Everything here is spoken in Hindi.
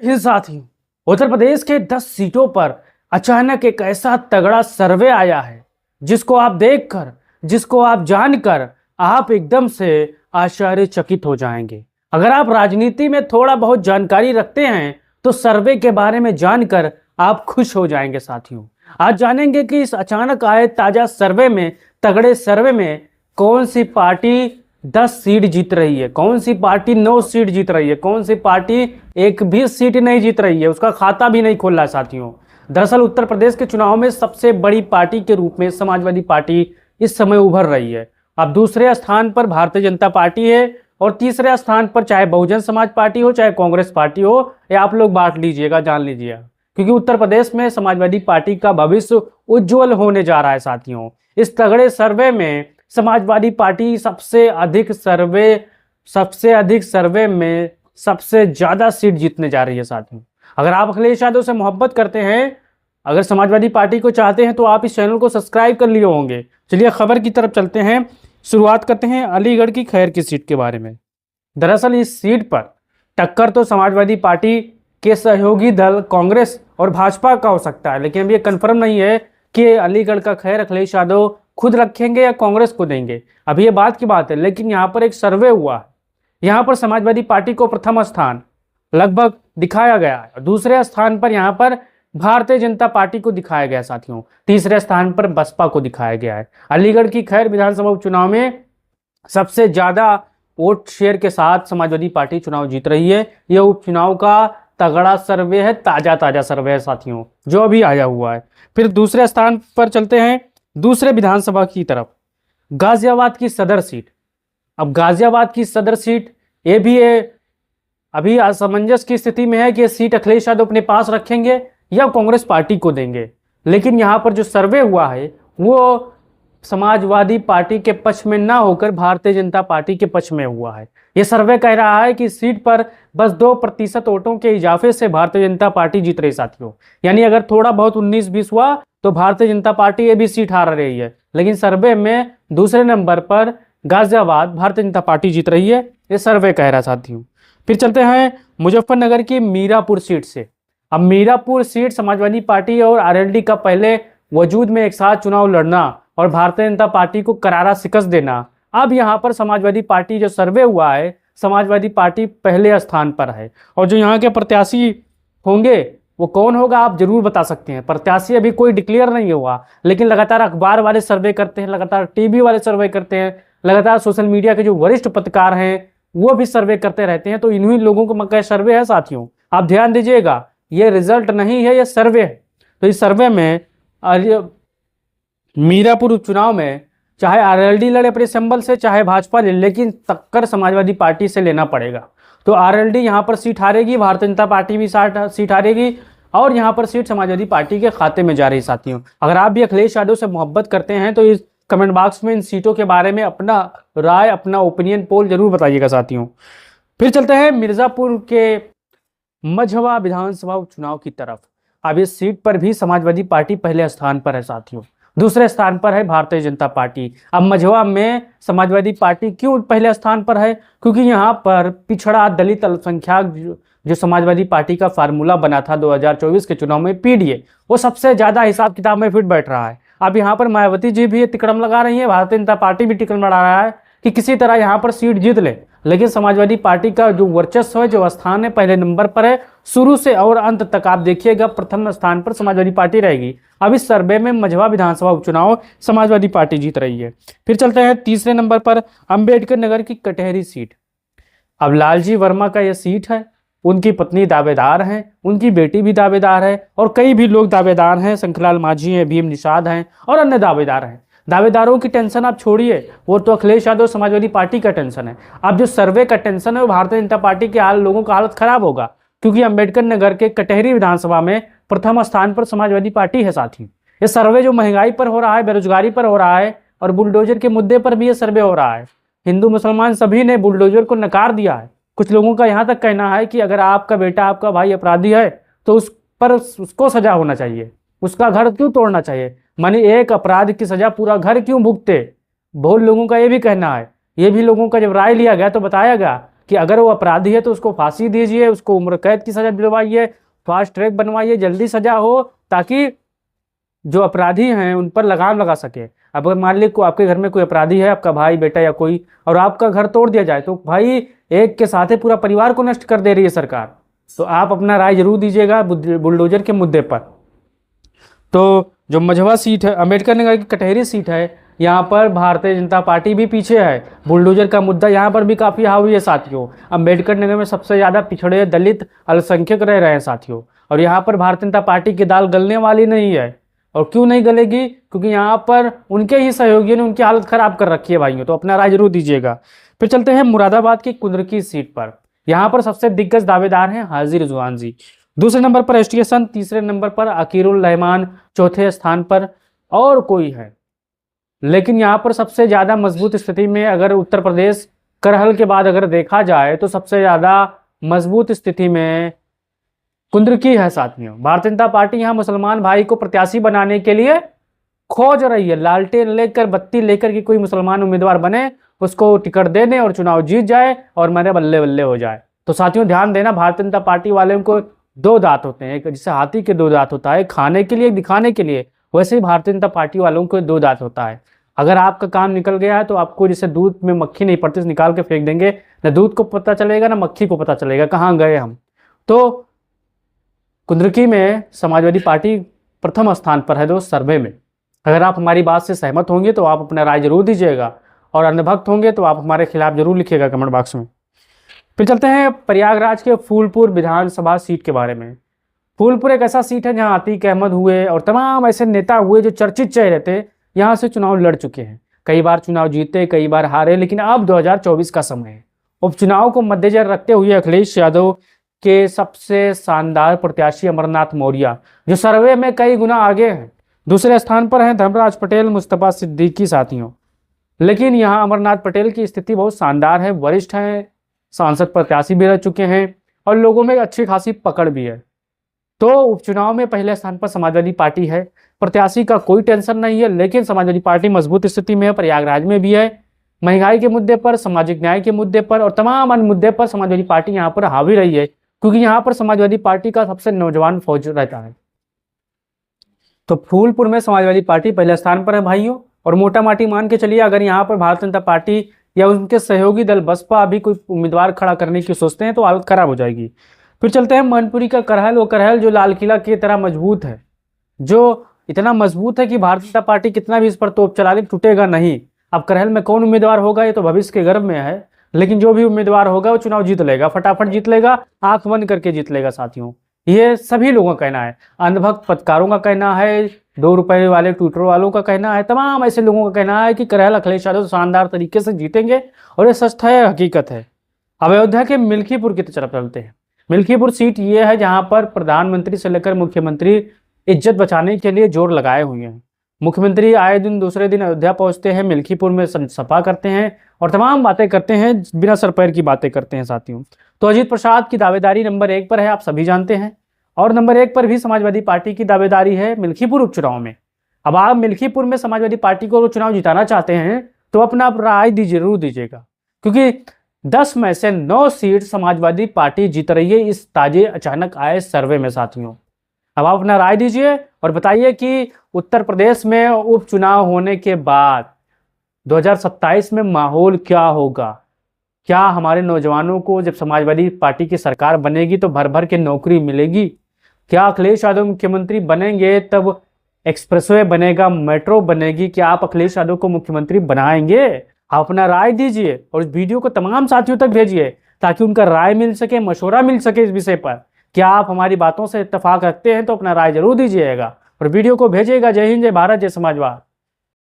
इन साथियों, उत्तर प्रदेश के 10 सीटों पर अचानक एक ऐसा तगड़ा सर्वे आया है जिसको आप देखकर, जिसको आप जानकर आप एकदम से आश्चर्यचकित हो जाएंगे। अगर आप राजनीति में थोड़ा बहुत जानकारी रखते हैं तो सर्वे के बारे में जानकर आप खुश हो जाएंगे। साथियों, आज जानेंगे कि इस अचानक आए ताजा सर्वे में, तगड़े सर्वे में कौन सी पार्टी 10 सीट जीत रही है, कौन सी पार्टी 9 सीट जीत रही है, कौन सी पार्टी एक भी सीट नहीं जीत रही है, उसका खाता भी नहीं खोल रहा है। साथियों, दरअसल उत्तर प्रदेश के चुनाव में सबसे बड़ी पार्टी के रूप में समाजवादी पार्टी इस समय उभर रही है। अब दूसरे स्थान पर भारतीय जनता पार्टी है और तीसरे स्थान पर चाहे बहुजन समाज पार्टी हो, चाहे कांग्रेस पार्टी हो, या आप लोग बांट लीजिएगा, जान लीजिएगा, क्योंकि उत्तर प्रदेश में समाजवादी पार्टी का भविष्य उज्जवल होने जा रहा है। साथियों, इस तगड़े सर्वे में समाजवादी पार्टी सबसे अधिक सर्वे में सबसे ज्यादा सीट जीतने जा रही है। साथियों, अगर आप अखिलेश यादव से मोहब्बत करते हैं, अगर समाजवादी पार्टी को चाहते हैं तो आप इस चैनल को सब्सक्राइब कर लिए होंगे। चलिए खबर की तरफ चलते हैं। शुरुआत करते हैं अलीगढ़ की खैर की सीट के बारे में। दरअसल इस सीट पर टक्कर तो समाजवादी पार्टी के सहयोगी दल कांग्रेस और भाजपा का हो सकता है, लेकिन अब ये कन्फर्म नहीं है कि अलीगढ़ का खैर अखिलेश यादव खुद रखेंगे या कांग्रेस को देंगे। अभी ये बात की बात है, लेकिन यहाँ पर एक सर्वे हुआ है। यहाँ पर समाजवादी पार्टी को प्रथम स्थान लगभग दिखाया गया है, दूसरे स्थान पर यहाँ पर भारतीय जनता पार्टी को दिखाया गया। साथियों, तीसरे स्थान पर बसपा को दिखाया गया है। अलीगढ़ की खैर विधानसभा उपचुनाव में सबसे ज्यादा वोट शेयर के साथ समाजवादी पार्टी चुनाव जीत रही है। यह उपचुनाव का तगड़ा सर्वे है, ताजा सर्वे है साथियों, जो अभी आया हुआ है। फिर दूसरे स्थान पर चलते हैं, दूसरे विधानसभा की तरफ, गाजियाबाद की सदर सीट। अब गाजियाबाद की सदर सीट ये भी अभी असमंजस की स्थिति में है कि सीट अखिलेश यादव अपने पास रखेंगे या कांग्रेस पार्टी को देंगे। लेकिन यहाँ पर जो सर्वे हुआ है वो समाजवादी पार्टी के पक्ष में ना होकर भारतीय जनता पार्टी के पक्ष में हुआ है। यह सर्वे कह रहा है कि सीट पर बस 2% वोटों के इजाफे से भारतीय जनता पार्टी जीत रही। साथियों, यानी अगर थोड़ा बहुत 19-20 हुआ तो भारतीय जनता पार्टी ये भी सीट हार रही है, लेकिन सर्वे में दूसरे नंबर पर गाजियाबाद भारतीय जनता पार्टी जीत रही है, ये सर्वे कह रहा है। साथियों, फिर चलते हैं मुजफ्फरनगर की मीरापुर सीट से। अब मीरापुर सीट समाजवादी पार्टी और आरएलडी का पहले वजूद में एक साथ चुनाव लड़ना और भारतीय जनता पार्टी को करारा शिकस्त देना। अब यहाँ पर समाजवादी पार्टी जो सर्वे हुआ है, समाजवादी पार्टी पहले स्थान पर है। और जो यहाँ के प्रत्याशी होंगे वो कौन होगा आप जरूर बता सकते हैं। प्रत्याशी अभी कोई डिक्लेयर नहीं हुआ, लेकिन लगातार अखबार वाले सर्वे करते हैं, लगातार टीवी वाले सर्वे करते हैं, लगातार सोशल मीडिया के जो वरिष्ठ पत्रकार हैं वो भी सर्वे करते रहते हैं। तो इन्हीं लोगों को मक्का सर्वे है। साथियों, आप ध्यान दीजिएगा, ये रिजल्ट नहीं है, ये सर्वे है। तो इस सर्वे में मीरापुर उपचुनाव में चाहे आरएलडी लड़े अपने संबल से, चाहे भाजपा ले, लेकिन टक्कर समाजवादी पार्टी से लेना पड़ेगा। तो आरएलडी यहाँ पर सीट हारेगी, भारतीय जनता पार्टी भी सीट हारेगी और यहाँ पर सीट समाजवादी पार्टी के खाते में जा रही। साथियों, अगर आप भी अखिलेश यादव से मोहब्बत करते हैं तो इस कमेंट बॉक्स में इन सीटों के बारे में अपना राय, अपना ओपिनियन पोल जरूर बताइएगा। साथियों, फिर चलते हैं मिर्जापुर के मझवा विधानसभा उपचुनाव की तरफ। अब इस सीट पर भी समाजवादी पार्टी पहले स्थान पर है। साथियों, दूसरे स्थान पर है भारतीय जनता पार्टी। अब मझवा में समाजवादी पार्टी क्यों पहले स्थान पर है? क्योंकि यहाँ पर पिछड़ा दलित अल्पसंख्यक जो समाजवादी पार्टी का फार्मूला बना था 2024 के चुनाव में, पीडीए, वो सबसे ज्यादा हिसाब किताब में फिट बैठ रहा है। अब यहाँ पर मायावती जी भी तिकड़म लगा रही है, भारतीय जनता पार्टी भी टिकड़म लड़ा रहा है कि किसी तरह यहाँ पर सीट जीत ले। लेकिन समाजवादी पार्टी का जो वर्चस्व है, जो स्थान है, पहले नंबर पर है शुरू से और अंत तक। आप देखिएगा, प्रथम स्थान पर समाजवादी पार्टी रहेगी। अब इस सर्वे में मझवा विधानसभा उपचुनाव समाजवादी पार्टी जीत रही है। फिर चलते हैं तीसरे नंबर पर अंबेडकर नगर की कटहरी सीट। अब लालजी वर्मा का यह सीट है, उनकी पत्नी दावेदार हैं, उनकी बेटी भी दावेदार है और कई भी लोग दावेदार हैं। शंखलाल मांझी हैं, भीम निषाद हैं और अन्य दावेदार हैं। दावेदारों की टेंशन आप छोड़िए, वो तो अखिलेश यादव समाजवादी पार्टी का टेंशन है। अब जो सर्वे का टेंशन है वो भारतीय जनता पार्टी के लोगों का हालत खराब होगा, क्योंकि अंबेडकर नगर के कटहरी विधानसभा में प्रथम स्थान पर समाजवादी पार्टी है। साथी, ये सर्वे जो महंगाई पर हो रहा है, बेरोजगारी पर हो रहा है और बुलडोजर के मुद्दे पर भी ये सर्वे हो रहा है। हिंदू मुसलमान सभी ने बुलडोजर को नकार दिया है। कुछ लोगों का यहाँ तक कहना है कि अगर आपका बेटा, आपका भाई अपराधी है तो उस पर उसको सजा होना चाहिए, उसका घर क्यों तोड़ना चाहिए? माने एक अपराध की सजा पूरा घर क्यों भुगते? बहुत लोगों का ये भी कहना है। ये भी लोगों का जब राय लिया गया तो बताया गया कि अगर वो अपराधी है तो उसको फांसी दीजिए, उसको उम्र कैद की सजा दिलवाइए, फास्ट ट्रैक बनवाइए, जल्दी सजा हो, ताकि जो अपराधी हैं उन पर लगाम लगा सके। अब अगर मान लीजिए को आपके घर में कोई अपराधी है, आपका भाई बेटा या कोई, और आपका घर तोड़ दिया जाए, तो भाई एक के साथ ही पूरा परिवार को नष्ट कर दे रही है सरकार। तो आप अपना राय जरूर दीजिएगा बुलडोजर के मुद्दे पर। तो जो मझवा सीट है, अम्बेडकर नगर की कटहरी सीट है, यहाँ पर भारतीय जनता पार्टी भी पीछे है। बुलडोजर का मुद्दा यहाँ पर भी काफ़ी हावी है साथियों। अम्बेडकर नगर में सबसे ज़्यादा पिछड़े, दलित, अल्पसंख्यक रह रहे हैं साथियों, और यहाँ पर भारतीय जनता पार्टी की दाल गलने वाली नहीं है। और क्यों नहीं गलेगी? क्योंकि यहाँ पर उनके ही सहयोगियों ने उनकी हालत खराब कर रखी है भाइयों। तो अपना राय जरूर दीजिएगा। फिर चलते हैं मुरादाबाद की कुंदरकी सीट पर। यहाँ पर सबसे दिग्गज दावेदार हैं हाजी रिजवान जी। दूसरे नंबर पर एस टी हसन, तीसरे नंबर पर अकीरुल रहमान, चौथे स्थान पर और कोई है। लेकिन यहाँ पर सबसे ज़्यादा मजबूत स्थिति में अगर उत्तर प्रदेश करहल के बाद अगर देखा जाए तो सबसे ज़्यादा मजबूत स्थिति में कुंदरकी है साथियों। भारतीय जनता पार्टी यहाँ मुसलमान भाई को प्रत्याशी बनाने के लिए खोज रही है, लालटेन लेकर, बत्ती लेकर कि कोई मुसलमान उम्मीदवार बने, उसको टिकट दे दें और चुनाव जीत जाए और मेरे बल्ले बल्ले हो जाए। तो साथियों ध्यान देना, भारतीय जनता पार्टी वाले को दो दांत होते हैं, एक जैसे हाथी के दो दांत होता है, खाने के लिए, दिखाने के लिए, वैसे ही भारतीय जनता पार्टी वालों को दो दांत होता है। अगर आपका काम निकल गया है तो आपको जैसे दूध में मक्खी नहीं पड़ती, निकाल के फेंक देंगे, न दूध को पता चलेगा न मक्खी को पता चलेगा कहाँ गए हम। तो कुंदरकी में समाजवादी पार्टी प्रथम स्थान पर है दोस्त सर्वे में। अगर आप हमारी बात से सहमत होंगे तो आप अपना राय जरूर दीजिएगा, और अंधभक्त होंगे तो आप हमारे खिलाफ जरूर लिखिएगा कमेंट बॉक्स में। फिर चलते हैं प्रयागराज के फूलपुर विधानसभा सीट के बारे में। फूलपुर एक ऐसा सीट है जहां अतीक अहमद हुए और तमाम ऐसे नेता हुए जो चर्चित चेहरे थे, यहाँ से चुनाव लड़ चुके हैं। कई बार चुनाव जीते, कई बार हारे, लेकिन अब 2024 का समय है। उपचुनाव को मद्देनजर रखते हुए अखिलेश यादव के सबसे शानदार प्रत्याशी अमरनाथ मौर्य, जो सर्वे में कई गुना आगे हैं। दूसरे स्थान पर हैं धर्मराज पटेल, मुस्तफा सिद्दीकी साथियों। लेकिन यहाँ अमरनाथ पटेल की स्थिति बहुत शानदार है, वरिष्ठ हैं, सांसद प्रत्याशी भी रह चुके हैं और लोगों में अच्छी खासी पकड़ भी है। तो उपचुनाव में पहले स्थान पर समाजवादी पार्टी है। प्रत्याशी का कोई टेंशन नहीं है, लेकिन समाजवादी पार्टी मजबूत स्थिति में है, प्रयागराज में भी है। महंगाई के मुद्दे पर, सामाजिक न्याय के मुद्दे पर और तमाम अन्य मुद्दे पर समाजवादी पार्टी यहाँ पर हावी रही है, क्योंकि यहाँ पर समाजवादी पार्टी का सबसे नौजवान फौज रहता है। तो फूलपुर में समाजवादी पार्टी पहले स्थान पर है भाइयों। और मोटा माटी मान के चलिए, अगर यहाँ पर भारतीय जनता पार्टी या उनके सहयोगी दल बसपा अभी कोई उम्मीदवार खड़ा करने की सोचते हैं तो हालत खराब हो जाएगी। फिर चलते हैं मैनपुरी का करहल। वो करहल जो लाल किला की तरह मजबूत है, जो इतना मजबूत है कि भारतीय जनता पार्टी कितना भी इस पर तोप चला ले टूटेगा नहीं। अब करहल में कौन उम्मीदवार होगा ये तो भविष्य के गर्भ में है, लेकिन जो भी उम्मीदवार होगा वो चुनाव जीत लेगा, फटाफट जीत लेगा, आंख बंद करके जीत लेगा साथियों। ये सभी लोगों का कहना है, अंधभक्त पत्रकारों का कहना है, 2 रुपए वाले ट्विटर वालों का कहना है, तमाम ऐसे लोगों का कहना है कि करहल अखिलेश यादव शानदार तरीके से जीतेंगे, और ये सच है, हकीकत है। अब अयोध्या के मिल्कीपुर की तरफ चलते हैं। मिल्कीपुर सीट ये है जहां पर प्रधानमंत्री से लेकर मुख्यमंत्री इज्जत बचाने के लिए जोर लगाए हुए हैं। मुख्यमंत्री आए दिन दूसरे दिन अयोध्या पहुंचते हैं, मिल्कीपुर में सभा करते हैं और तमाम बातें करते हैं, बिना सर पैर की बातें करते हैं साथियों। तो अजीत प्रसाद की दावेदारी नंबर 1 पर है, आप सभी जानते हैं, और नंबर 1 पर भी समाजवादी पार्टी की दावेदारी है मिल्कीपुर उपचुनाव में। अब आप मिल्कीपुर में समाजवादी पार्टी को चुनाव जिताना चाहते हैं तो अपना राय जरूर दीजिएगा, क्योंकि 10 में से 9 सीट समाजवादी पार्टी जीत रही है इस ताजे अचानक आए सर्वे में साथियों। अब आप अपना राय दीजिए और बताइए कि उत्तर प्रदेश में उपचुनाव होने के बाद 2027 में माहौल क्या होगा। क्या हमारे नौजवानों को जब समाजवादी पार्टी की सरकार बनेगी तो भर भर के नौकरी मिलेगी? क्या अखिलेश यादव मुख्यमंत्री बनेंगे तब एक्सप्रेसवे बनेगा, मेट्रो बनेगी? क्या आप अखिलेश यादव को मुख्यमंत्री बनाएंगे? आप अपना राय दीजिए और इस वीडियो को तमाम साथियों तक भेजिए ताकि उनका राय मिल सके, मशवरा मिल सके इस विषय पर। क्या आप हमारी बातों से इत्तेफाक रखते हैं तो अपना राय जरूर दीजिएगा और वीडियो को भेजिएगा। जय हिंद, जय भारत, जय समाजवाद।